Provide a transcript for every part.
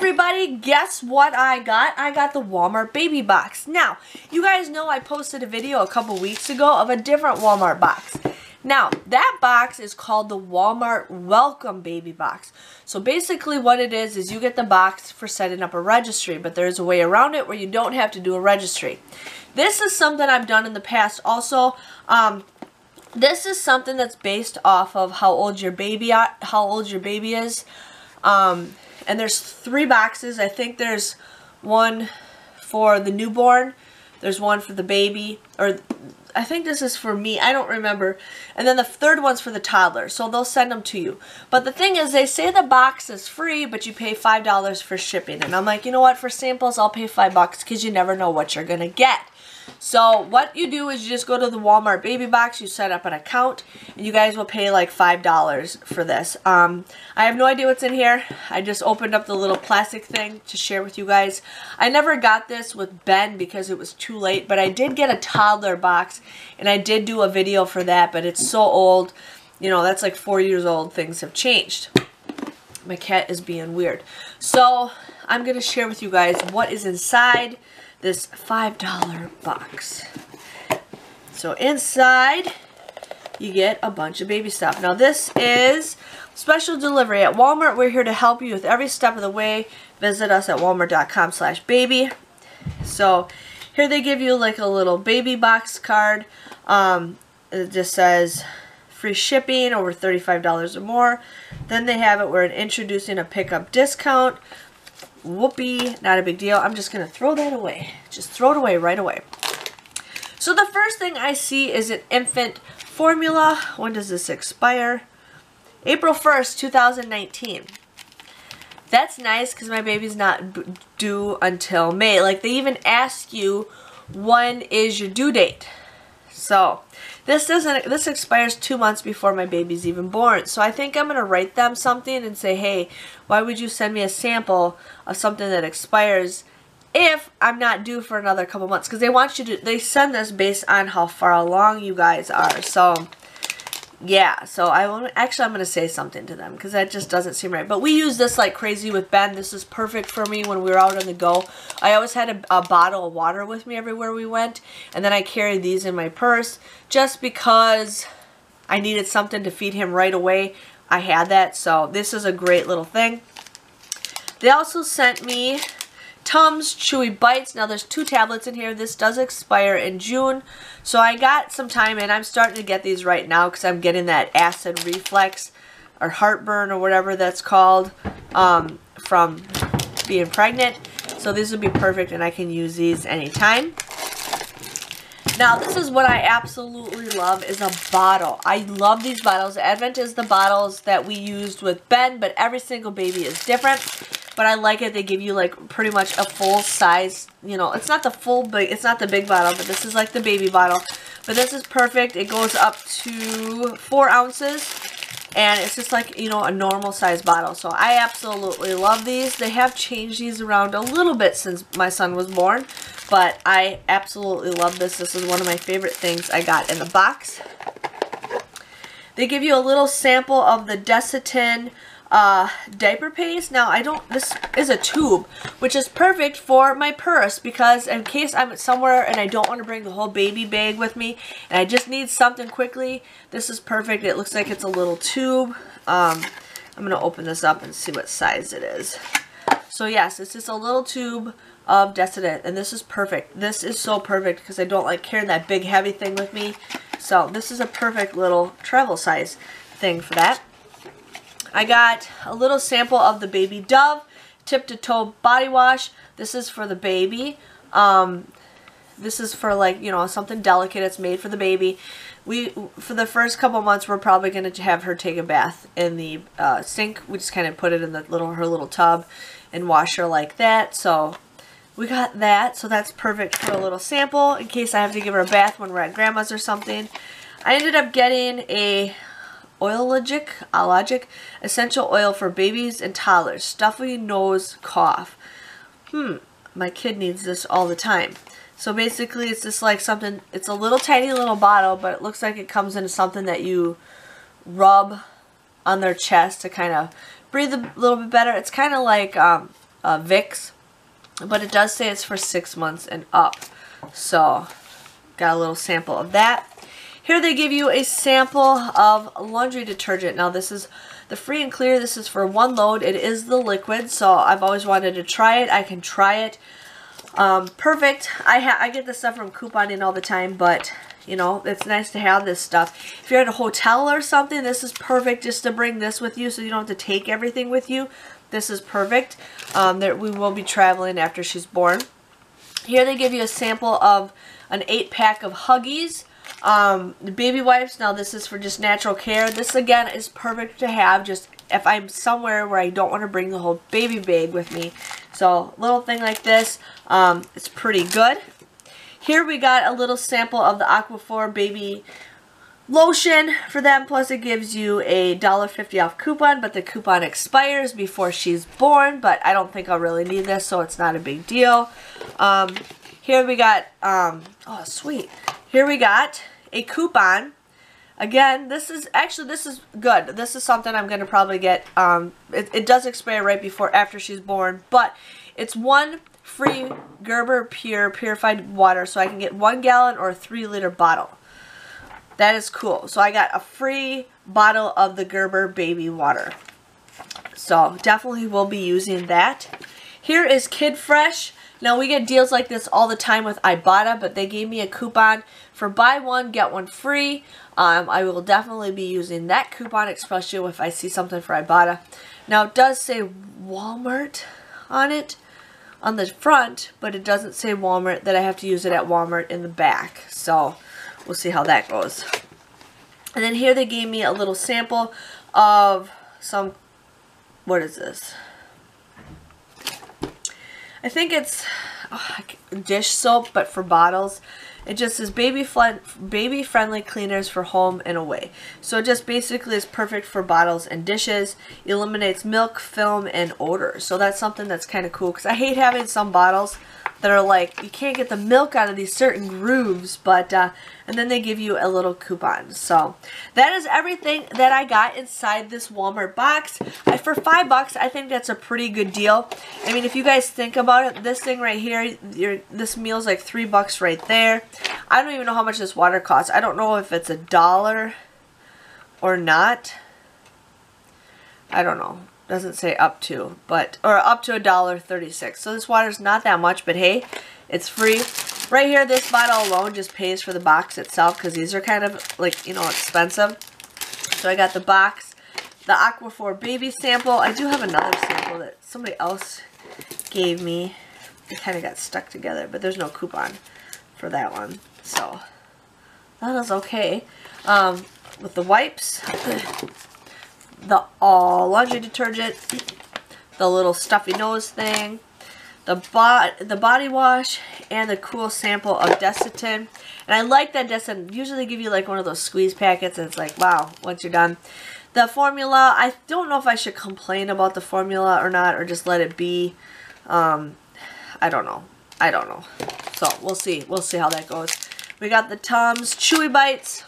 everybody, guess what I got? I got the Walmart baby box. Now, you guys know I posted a video a couple weeks ago of a different Walmart box. Now, that box is called the Walmart Welcome Baby Box. So basically what it is you get the box for setting up a registry, but there's a way around it where you don't have to do a registry. This is something I've done in the past also. This is something that's based off of how old your baby is. And there's 3 boxes. I think there's one for the newborn, there's one for the baby, or I think this is for me, I don't remember. And then the 3rd one's for the toddler, so they'll send them to you. But the thing is, they say the box is free, but you pay $5 for shipping. And I'm like, you know what, for samples, I'll pay $5 because you never know what you're going to get. So what you do is you just go to the Walmart baby box, you set up an account, and you guys will pay like $5 for this. I have no idea what's in here. I just opened up the little plastic thing to share with you guys. I never got this with Ben because it was too late, but I did get a toddler box, and I did do a video for that, but it's so old. You know, that's like 4 years old. Things have changed. My cat is being weird. So I'm going to share with you guys what is inside this $5 box. So inside you get a bunch of baby stuff. Now this is special delivery at Walmart. We're here to help you with every step of the way. Visit us at walmart.com/baby. So here they give you like a little baby box card. It just says free shipping over $35 or more. Then they have it where it's introducing a pickup discount. Whoopee, not a big deal. I'm just going to throw that away. Just throw it away right away. So the first thing I see is an infant formula. When does this expire? April 1st, 2019. That's nice because my baby's not due until May. Like they even ask you when is your due date. So this expires 2 months before my baby's even born. So I think I'm going to write them something and say, hey, why would you send me a sample of something that expires if I'm not due for another couple months? Because they want you to, they send this based on how far along you guys are. So yeah, so I'm going to say something to them because that just doesn't seem right. But we use this like crazy with Ben. This is perfect for me when we were out on the go. I always had a bottle of water with me everywhere we went. And then I carried these in my purse just because I needed something to feed him right away. I had that, so this is a great little thing. They also sent me Tums Chewy Bites. Now there's 2 tablets in here. This does expire in June. So I got some time and I'm starting to get these right now because I'm getting that acid reflux or heartburn or whatever that's called from being pregnant. So these would be perfect and I can use these anytime. Now this is what I absolutely love is a bottle. I love these bottles. Advent is the bottles that we used with Ben, but every single baby is different. But I like it. They give you like pretty much a full size, you know, it's not the full big, it's not the big bottle, but this is like the baby bottle. But this is perfect. It goes up to 4 ounces and it's just like, you know, a normal size bottle. So I absolutely love these. They have changed these around a little bit since my son was born, but I absolutely love this. This is one of my favorite things I got in the box. They give you a little sample of the Detergent diaper paste. Now this is a tube, which is perfect for my purse because in case I'm somewhere and I don't want to bring the whole baby bag with me and I just need something quickly, this is perfect. It looks like it's a little tube. I'm going to open this up and see what size it is. So yes, it's just a little tube of Detergent and this is perfect. This is so perfect because I don't like carrying that big heavy thing with me. So this is a perfect little travel size thing for that. I got a little sample of the Baby Dove tip to toe body wash. This is for the baby. This is for like, you know, something delicate. It's made for the baby. For the first couple months, we're probably going to have her take a bath in the sink. We just kind of put it in the her little tub and wash her like that. So we got that. So that's perfect for a little sample in case I have to give her a bath when we're at grandma's or something. I ended up getting a Logic essential oil for babies and toddlers. Stuffy nose cough. My kid needs this all the time. So basically it's just like something, it's a little tiny little bottle, but it looks like it comes into something that you rub on their chest to kind of breathe a little bit better. It's kind of like Vicks, but it does say it's for 6 months and up. So got a little sample of that. Here they give you a sample of laundry detergent. Now this is the free and clear. This is for 1 load. It is the liquid, so I've always wanted to try it. I can try it. Perfect. I get this stuff from couponing all the time, but you know, it's nice to have this stuff. If you're at a hotel or something, this is perfect just to bring this with you so you don't have to take everything with you. This is perfect. We will be traveling after she's born. Here they give you a sample of an 8-pack of Huggies. The baby wipes. Now this is for just natural care. This again is perfect to have just if I'm somewhere where I don't want to bring the whole baby bag with me. So little thing like this, it's pretty good. Here we got a little sample of the Aquaphor baby lotion for them, plus it gives you a $1.50 off coupon, but the coupon expires before she's born, but I don't think I'll really need this, so it's not a big deal. Here we got, oh sweet, here we got a coupon. Again, this is good. This is something I'm going to probably get. It does expire right after she's born, but it's 1 free Gerber purified water, so I can get 1 gallon or a 3-liter bottle. That is cool. So I got a free bottle of the Gerber baby water. So definitely will be using that. Here is Kid Fresh. Now we get deals like this all the time with Ibotta, but they gave me a coupon for buy 1 get 1 free. I will definitely be using that coupon, especially if I see something for Ibotta. Now it does say Walmart on it on the front, but it doesn't say Walmart, that I have to use it at Walmart in the back. So we'll see how that goes. And then here they gave me a little sample of some, what is this? I think it's dish soap, but for bottles. It just says baby-friendly cleaners for home and away. So it just basically is perfect for bottles and dishes. It eliminates milk, film, and odor. So that's something that's kind of cool, because I hate having some bottles that are like, you can't get the milk out of these certain grooves, but, and then they give you a little coupon. So that is everything that I got inside this Walmart box. For $5, I think that's a pretty good deal. I mean, if you guys think about it, this thing right here, this meal's like $3 right there. I don't even know how much this water costs. I don't know if it's $1 or not. I don't know. Doesn't say up to, but, or up to $1.36. So this water's not that much, but hey, it's free. Right here, this bottle alone just pays for the box itself, because these are kind of like, you know, expensive. So I got the box, the Aquaphor baby sample. I do have another sample that somebody else gave me. It kind of got stuck together, but there's no coupon for that one. So that is okay. With the wipes, the laundry detergent, the little stuffy nose thing, the body wash, and the cool sample of Detergent. And I like that Detergent. Usually they give you like one of those squeeze packets, and it's like, wow, once you're done. The formula, I don't know if I should complain about the formula or not, or just let it be. I don't know. So we'll see. We'll see how that goes. We got the Tums Chewy Bites.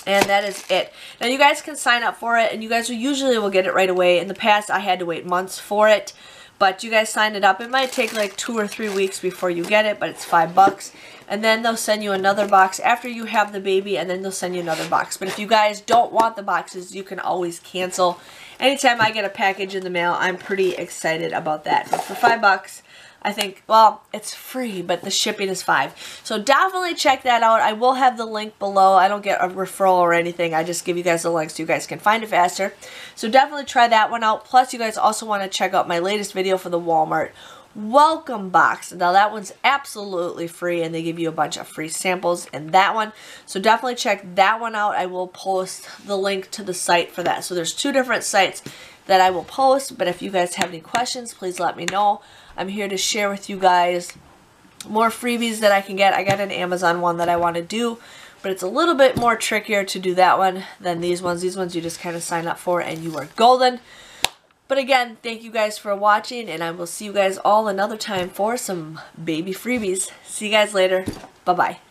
And that is it. Now you guys can sign up for it, and you guys usually will get it right away. In the past, I had to wait months for it, but you guys signed it up. It might take like 2 or 3 weeks before you get it, but it's $5. And then they'll send you another box after you have the baby, and then they'll send you another box. But if you guys don't want the boxes, you can always cancel. Anytime I get a package in the mail, I'm pretty excited about that. But for $5, I think, well, it's free, but the shipping is $5. So definitely check that out. I will have the link below. I don't get a referral or anything. I just give you guys the link so you guys can find it faster. So definitely try that one out. Plus, you guys also want to check out my latest video for the Walmart welcome box. Now that one's absolutely free, and they give you a bunch of free samples in that one. So definitely check that one out. I will post the link to the site for that. So there's 2 different sites that I will post, but if you guys have any questions, please let me know. I'm here to share with you guys more freebies that I can get. I got an Amazon one that I want to do, but it's a little bit more trickier to do that one than these ones. These ones you just kind of sign up for and you are golden. But again, thank you guys for watching, and I will see you guys all another time for some baby freebies. See you guys later. Bye-bye.